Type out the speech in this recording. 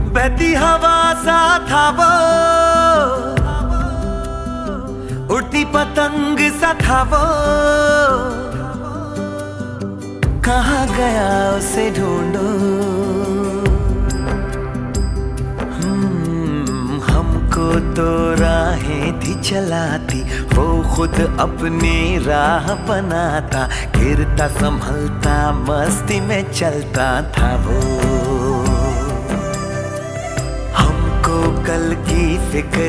बहती हवा सा था वो, उड़ती पतंग सा था वो, कहाँ गया उसे ढूंढो। हमको तो राहें थी चलाती, वो खुद अपनी राह बनाता, गिरता संभलता मस्ती में चलता था वो। हमको कल की फिक्र